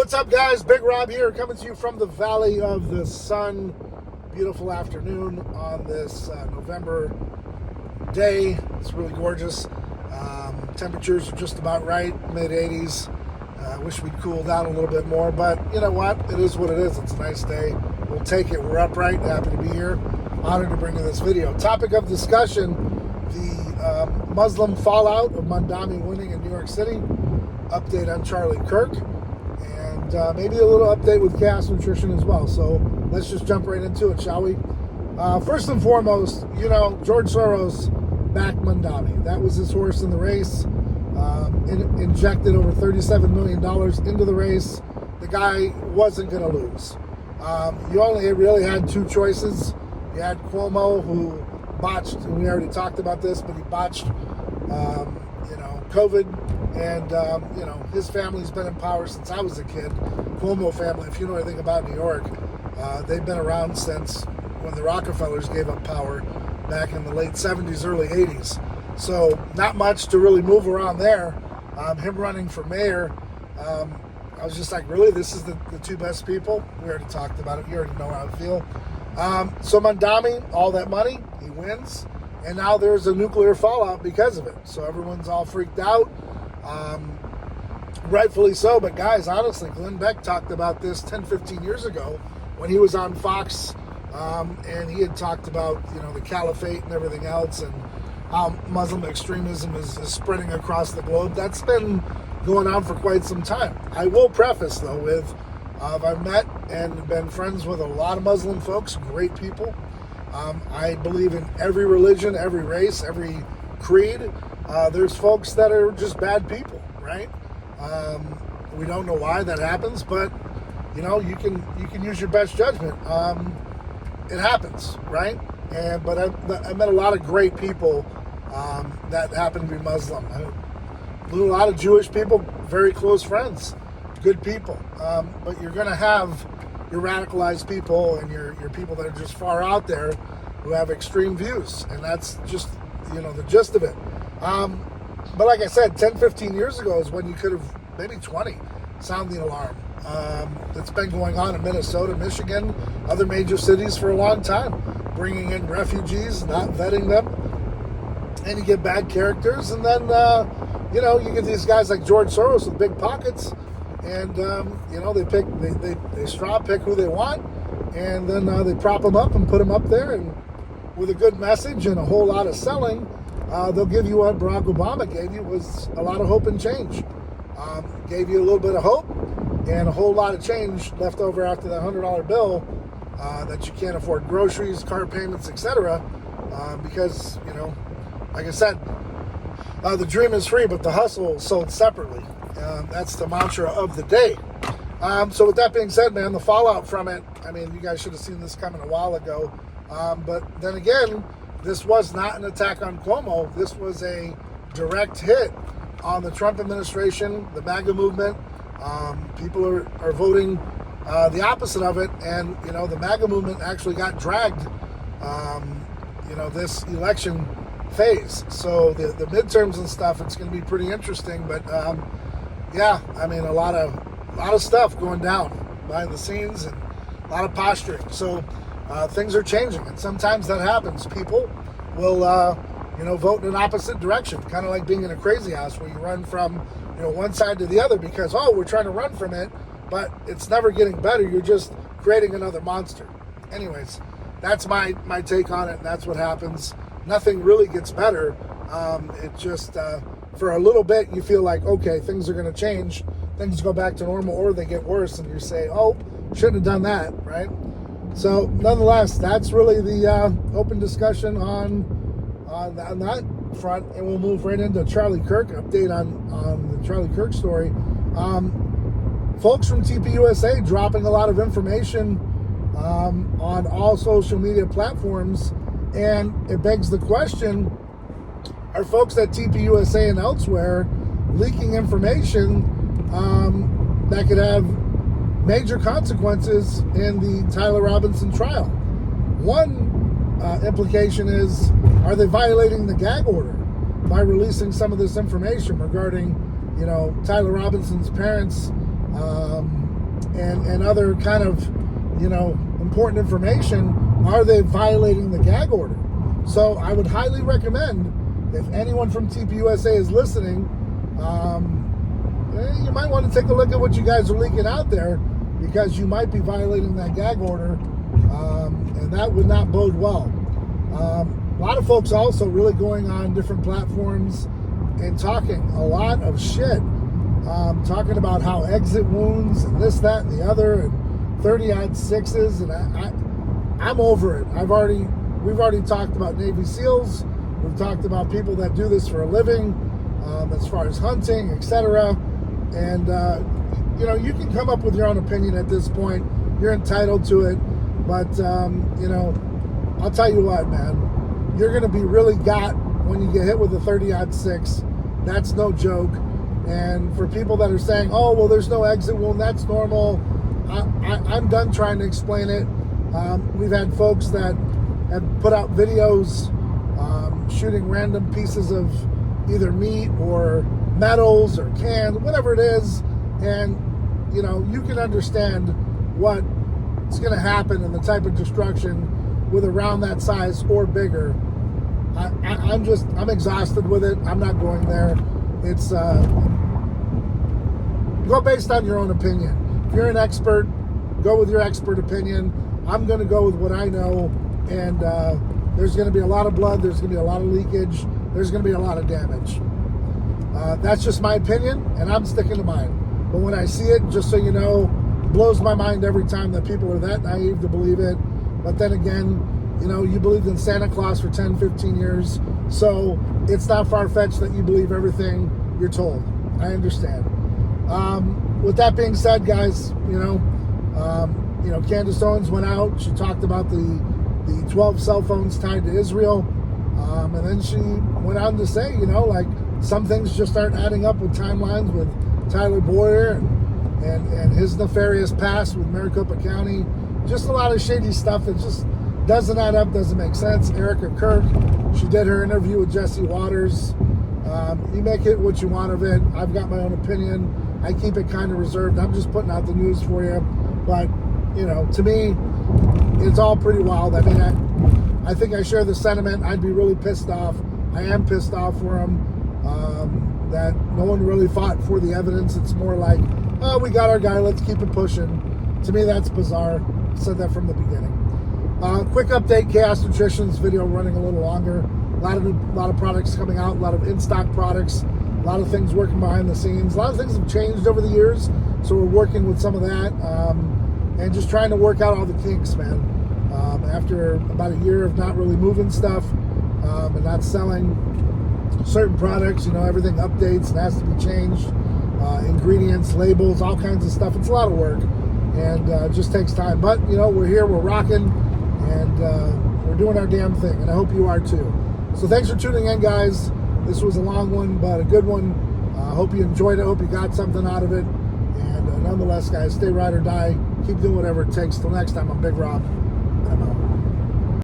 What's up, guys? Big Rob here, coming to you from the Valley of the Sun. Beautiful afternoon on this November day. It's really gorgeous. Temperatures are just about right, mid-80s. Wish we'd cool down a little bit more, but you know what? It is what it is. It's a nice day. We'll take it. We're upright. Happy to be here. Honored to bring you this video. Topic of discussion, the Muslim fallout of Mamdani winning in New York City. Update on Charlie Kirk. And maybe a little update with gas nutrition as well. So let's just jump right into it, shall we? First and foremost, you know, George Soros backed Mamdani. That was his horse in the race. Injected over $37 million into the race. The guy wasn't going to lose. You only really had two choices. You had Cuomo, who botched, and we already talked about this, but he botched, COVID. And, his family's been in power since I was a kid. Cuomo family, if you know anything about New York, they've been around since when the Rockefellers gave up power back in the late 70s, early 80s. So not much to really move around there. Him running for mayor, I was just like, really? This is the two best people? We already talked about it. You already know how I feel. So Mamdani, all that money, he wins. And now there's a nuclear fallout because of it. So everyone's all freaked out. Rightfully so. But guys, honestly, Glenn Beck talked about this 10, 15 years ago when he was on Fox. And he had talked about, the caliphate and everything else, and how Muslim extremism is spreading across the globe. That's been going on for quite some time. I will preface, though, with I've met and been friends with a lot of Muslim folks, great people. I believe in every religion, every race, every creed. There's folks that are just bad people, right? We don't know why that happens, but you can use your best judgment. It happens, right? But I met a lot of great people that happen to be Muslim. I met a lot of Jewish people, very close friends, good people. But you're going to have your radicalized people and your people that are just far out there who have extreme views. And that's just, the gist of it. But like I said, 10, 15 years ago is when you could have, maybe 20, sound the alarm. It's been going on in Minnesota, Michigan, other major cities for a long time, bringing in refugees, not vetting them, and you get bad characters, and then, you get these guys like George Soros with big pockets, and, they straw pick who they want, and then they prop them up and put them up there, and with a good message and a whole lot of selling, they'll give you what Barack Obama gave you, was a lot of hope and change. Gave you a little bit of hope and a whole lot of change left over after that $100 bill that you can't afford groceries, car payments, etc. Because, like I said, the dream is free, but the hustle is sold separately. That's the mantra of the day. So with that being said, man, the fallout from it, you guys should have seen this coming a while ago. But then again, this was not an attack on Cuomo. This was a direct hit on the Trump administration, the MAGA movement. People are voting the opposite of it, and the MAGA movement actually got dragged this election phase. So the midterms and stuff, it's going to be pretty interesting. But a lot of stuff going down behind the scenes and a lot of posturing. So things are changing, and sometimes that happens. People will vote in an opposite direction, kind of like being in a crazy house where you run from one side to the other because, we're trying to run from it, but it's never getting better. You're just creating another monster. Anyways, that's my take on it, and that's what happens. Nothing really gets better. It just, for a little bit, you feel like, okay, things are going to change. Things go back to normal, or they get worse, and you say, shouldn't have done that, right? So, nonetheless, that's really the open discussion on that front, and we'll move right into Charlie Kirk, update on the Charlie Kirk story. Folks from TPUSA dropping a lot of information on all social media platforms, and it begs the question, are folks at TPUSA and elsewhere leaking information that could have major consequences in the Tyler Robinson trial? One implication is, are they violating the gag order by releasing some of this information regarding, Tyler Robinson's parents and other kind of, important information, are they violating the gag order? So I would highly recommend, if anyone from TPUSA is listening, you might want to take a look at what you guys are leaking out there, because you might be violating that gag order, and that would not bode well. A lot of folks also really going on different platforms and talking a lot of shit, talking about how exit wounds and this, that, and the other, and 30-06s, and I'm over it. We've already talked about Navy SEALs. We've talked about people that do this for a living, as far as hunting, etc. And you can come up with your own opinion at this point. You're entitled to it, but I'll tell you what, man. You're going to be really got when you get hit with a 30-06. That's no joke. And for people that are saying, oh, well, there's no exit wound, that's normal, I'm done trying to explain it. We've had folks that have put out videos shooting random pieces of either meat or metals or cans, whatever it is, and you can understand what's going to happen and the type of destruction with a round that size or bigger. I'm exhausted with it. I'm not going there. It's go based on your own opinion. If you're an expert, go with your expert opinion. I'm going to go with what I know, and there's going to be a lot of blood. There's going to be a lot of leakage. There's going to be a lot of damage. That's just my opinion, and I'm sticking to mine. But when I see it, just so you know, it blows my mind every time that people are that naive to believe it. But then again, you believed in Santa Claus for 10, 15 years, so it's not far-fetched that you believe everything you're told. I understand. With that being said, guys, Candace Owens went out. She talked about the 12 cell phones tied to Israel, and then she went on to say, some things just aren't adding up with timelines with Tyler Boyer and his nefarious past with Maricopa County. Just a lot of shady stuff that just doesn't add up, doesn't make sense. Erica Kirk, she did her interview with Jesse Waters. You make it what you want of it. I've got my own opinion. I keep it kind of reserved. I'm just putting out the news for you. But, to me, it's all pretty wild. I mean, I think I share the sentiment. I'd be really pissed off. I am pissed off for him, that no one really fought for the evidence. It's more like, oh, we got our guy, let's keep it pushing. To me, that's bizarre. I said that from the beginning. Quick update, Chaos Nutrition's video running a little longer. A lot of products coming out, a lot of in-stock products, a lot of things working behind the scenes. A lot of things have changed over the years, so we're working with some of that, and just trying to work out all the kinks, man. After about a year of not really moving stuff, and not selling certain products, everything updates and has to be changed. Ingredients, labels, all kinds of stuff. It's a lot of work, and it just takes time. But, we're here, we're rocking, and we're doing our damn thing, and I hope you are too. So thanks for tuning in, guys. This was a long one, but a good one. I hope you enjoyed it. Hope you got something out of it. And nonetheless, guys, stay ride or die. Keep doing whatever it takes. Till next time, I'm Big Rob.